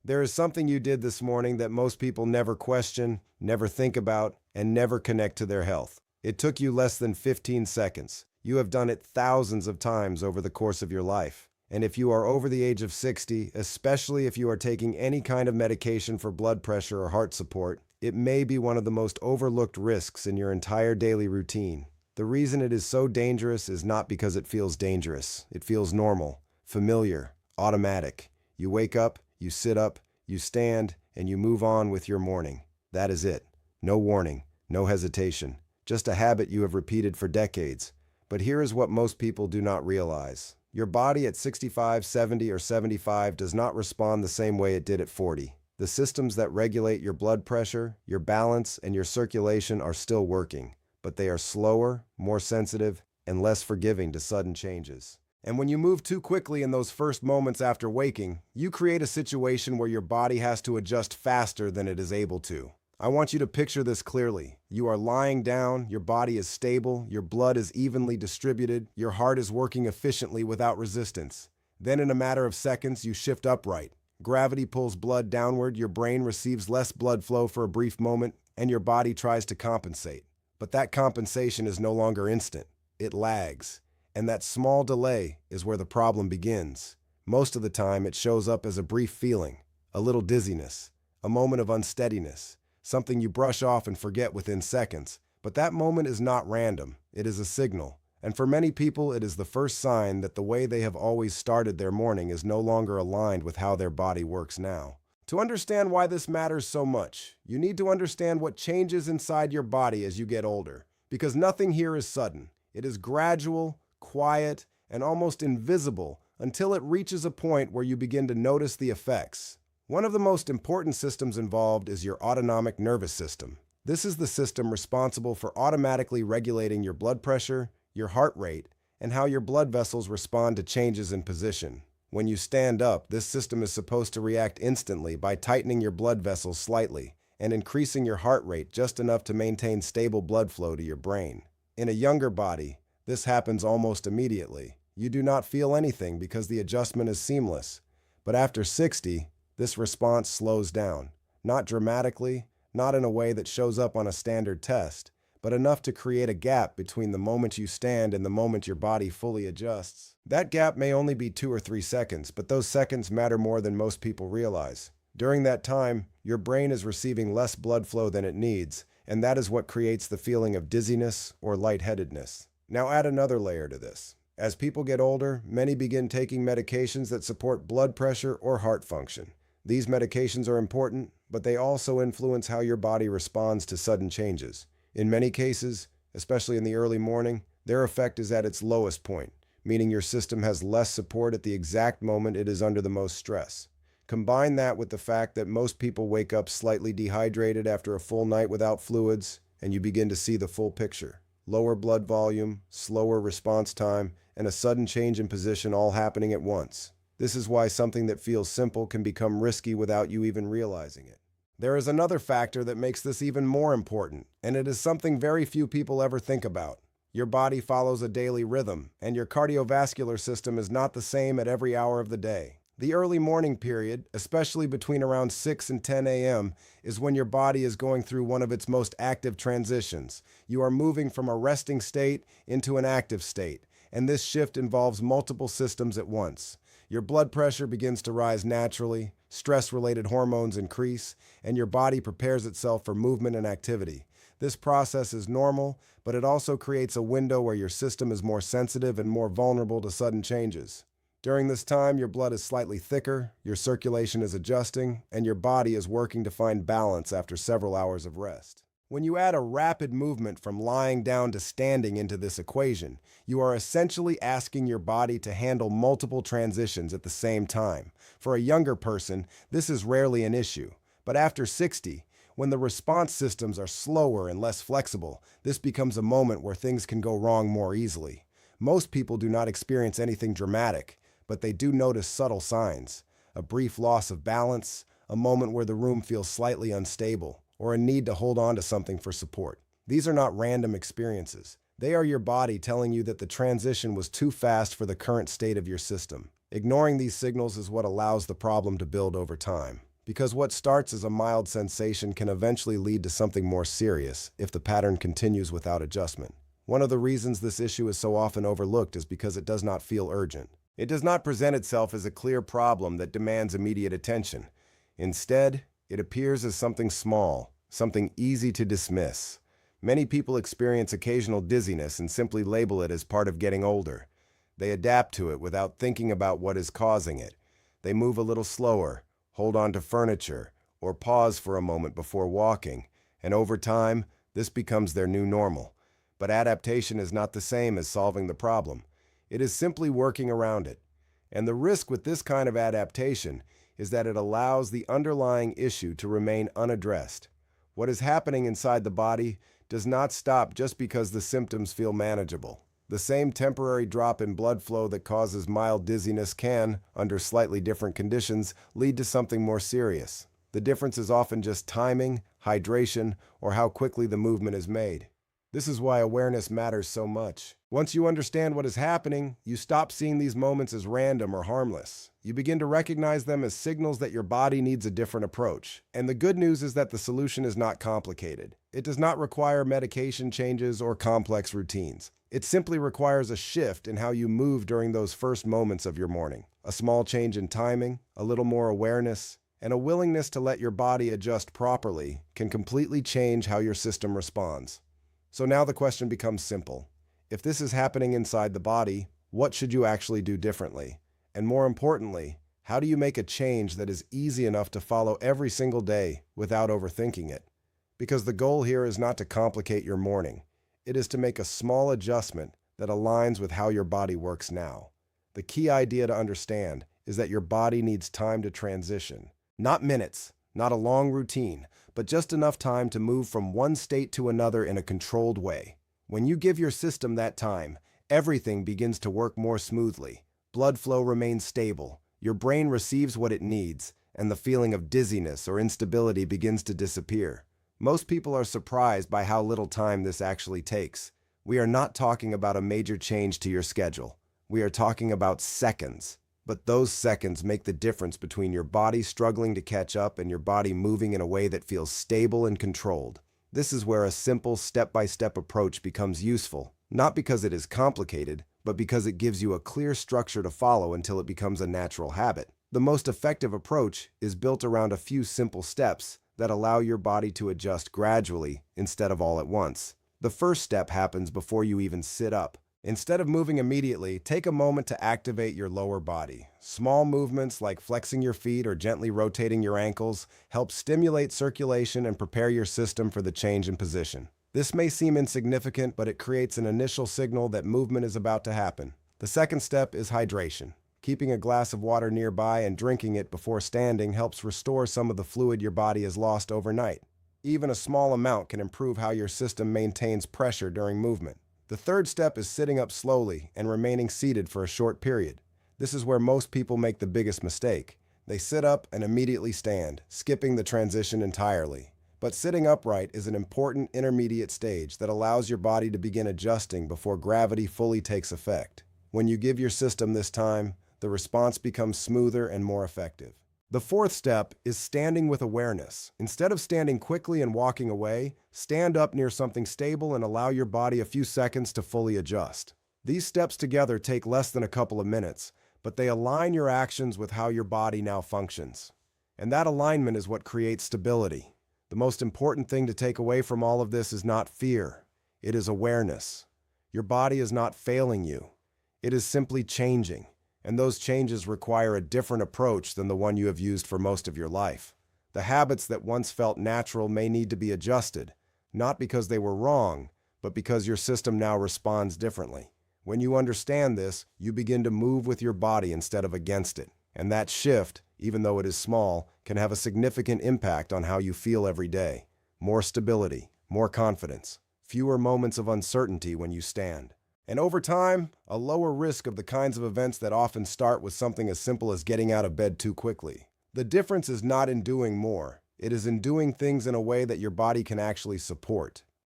There is something you did this morning that most people never question, never think about, and never connect to their health. It took you less than 15 seconds. You have done it thousands of times over the course of your life. And if you are over the age of 60, especially if you are taking any kind of medication for blood pressure or heart support, it may be one of the most overlooked risks in your entire daily routine. The reason it is so dangerous is not because it feels dangerous. It feels normal, familiar, automatic. You wake up, you sit up, you stand, and you move on with your morning. That is it. No warning, no hesitation. Just a habit you have repeated for decades. But here is what most people do not realize. Your body at 65, 70, or 75 does not respond the same way it did at 40. The systems that regulate your blood pressure, your balance, and your circulation are still working, but they are slower, more sensitive, and less forgiving to sudden changes. And when you move too quickly in those first moments after waking, you create a situation where your body has to adjust faster than it is able to. I want you to picture this clearly. You are lying down, your body is stable, your blood is evenly distributed, your heart is working efficiently without resistance. Then in a matter of seconds, you shift upright. Gravity pulls blood downward, your brain receives less blood flow for a brief moment, and your body tries to compensate. But that compensation is no longer instant. It lags. And that small delay is where the problem begins. Most of the time, it shows up as a brief feeling, a little dizziness, a moment of unsteadiness, something you brush off and forget within seconds. But that moment is not random. It is a signal. And for many people, it is the first sign that the way they have always started their morning is no longer aligned with how their body works now. To understand why this matters so much, you need to understand what changes inside your body as you get older. Because nothing here is sudden. It is gradual, quiet, and almost invisible until it reaches a point where you begin to notice the effects. One of the most important systems involved is your autonomic nervous system. This is the system responsible for automatically regulating your blood pressure, your heart rate, and how your blood vessels respond to changes in position. When you stand up, this system is supposed to react instantly by tightening your blood vessels slightly and increasing your heart rate just enough to maintain stable blood flow to your brain. In a younger body, this happens almost immediately. You do not feel anything because the adjustment is seamless. But after 60, this response slows down. Not dramatically, not in a way that shows up on a standard test, but enough to create a gap between the moment you stand and the moment your body fully adjusts. That gap may only be 2 or 3 seconds, but those seconds matter more than most people realize. During that time, your brain is receiving less blood flow than it needs, and that is what creates the feeling of dizziness or lightheadedness. Now add another layer to this. As people get older, many begin taking medications that support blood pressure or heart function. These medications are important, but they also influence how your body responds to sudden changes. In many cases, especially in the early morning, their effect is at its lowest point, meaning your system has less support at the exact moment it is under the most stress. Combine that with the fact that most people wake up slightly dehydrated after a full night without fluids, and you begin to see the full picture. Lower blood volume, slower response time, and a sudden change in position all happening at once. This is why something that feels simple can become risky without you even realizing it. There is another factor that makes this even more important, and it is something very few people ever think about. Your body follows a daily rhythm, and your cardiovascular system is not the same at every hour of the day. The early morning period, especially between around 6 and 10 a.m., is when your body is going through one of its most active transitions. You are moving from a resting state into an active state, and this shift involves multiple systems at once. Your blood pressure begins to rise naturally, stress-related hormones increase, and your body prepares itself for movement and activity. This process is normal, but it also creates a window where your system is more sensitive and more vulnerable to sudden changes. During this time, your blood is slightly thicker, your circulation is adjusting, and your body is working to find balance after several hours of rest. When you add a rapid movement from lying down to standing into this equation, you are essentially asking your body to handle multiple transitions at the same time. For a younger person, this is rarely an issue, but after 60, when the response systems are slower and less flexible, this becomes a moment where things can go wrong more easily. Most people do not experience anything dramatic, but they do notice subtle signs: a brief loss of balance, a moment where the room feels slightly unstable, or a need to hold on to something for support. These are not random experiences. They are your body telling you that the transition was too fast for the current state of your system. Ignoring these signals is what allows the problem to build over time. Because what starts as a mild sensation can eventually lead to something more serious if the pattern continues without adjustment. One of the reasons this issue is so often overlooked is because it does not feel urgent. It does not present itself as a clear problem that demands immediate attention. Instead, it appears as something small, something easy to dismiss. Many people experience occasional dizziness and simply label it as part of getting older. They adapt to it without thinking about what is causing it. They move a little slower, hold on to furniture, or pause for a moment before walking, and over time, this becomes their new normal. But adaptation is not the same as solving the problem. It is simply working around it. And the risk with this kind of adaptation is that it allows the underlying issue to remain unaddressed. What is happening inside the body does not stop just because the symptoms feel manageable. The same temporary drop in blood flow that causes mild dizziness can, under slightly different conditions, lead to something more serious. The difference is often just timing, hydration, or how quickly the movement is made. This is why awareness matters so much. Once you understand what is happening, you stop seeing these moments as random or harmless. You begin to recognize them as signals that your body needs a different approach. And the good news is that the solution is not complicated. It does not require medication changes or complex routines. It simply requires a shift in how you move during those first moments of your morning. A small change in timing, a little more awareness, and a willingness to let your body adjust properly can completely change how your system responds. So now the question becomes simple. If this is happening inside the body, what should you actually do differently? And more importantly, how do you make a change that is easy enough to follow every single day without overthinking it? Because the goal here is not to complicate your morning. It is to make a small adjustment that aligns with how your body works now. The key idea to understand is that your body needs time to transition. Not minutes, not a long routine, but just enough time to move from one state to another in a controlled way. When you give your system that time, everything begins to work more smoothly. Blood flow remains stable, your brain receives what it needs, and the feeling of dizziness or instability begins to disappear. Most people are surprised by how little time this actually takes. We are not talking about a major change to your schedule. We are talking about seconds. But those seconds make the difference between your body struggling to catch up and your body moving in a way that feels stable and controlled. This is where a simple step-by-step approach becomes useful, not because it is complicated, but because it gives you a clear structure to follow until it becomes a natural habit. The most effective approach is built around a few simple steps that allow your body to adjust gradually instead of all at once. The first step happens before you even sit up. Instead of moving immediately, take a moment to activate your lower body. Small movements like flexing your feet or gently rotating your ankles help stimulate circulation and prepare your system for the change in position. This may seem insignificant, but it creates an initial signal that movement is about to happen. The second step is hydration. Keeping a glass of water nearby and drinking it before standing helps restore some of the fluid your body has lost overnight. Even a small amount can improve how your system maintains pressure during movement. The third step is sitting up slowly and remaining seated for a short period. This is where most people make the biggest mistake. They sit up and immediately stand, skipping the transition entirely. But sitting upright is an important intermediate stage that allows your body to begin adjusting before gravity fully takes effect. When you give your system this time, the response becomes smoother and more effective. The fourth step is standing with awareness. Instead of standing quickly and walking away, stand up near something stable and allow your body a few seconds to fully adjust. These steps together take less than a couple of minutes, but they align your actions with how your body now functions. And that alignment is what creates stability. The most important thing to take away from all of this is not fear. It is awareness. Your body is not failing you. It is simply changing. And those changes require a different approach than the one you have used for most of your life. The habits that once felt natural may need to be adjusted, not because they were wrong, but because your system now responds differently. When you understand this, you begin to move with your body instead of against it. And that shift, even though it is small, can have a significant impact on how you feel every day. More stability, more confidence, fewer moments of uncertainty when you stand. And over time, a lower risk of the kinds of events that often start with something as simple as getting out of bed too quickly. The difference is not in doing more. It is in doing things in a way that your body can actually support.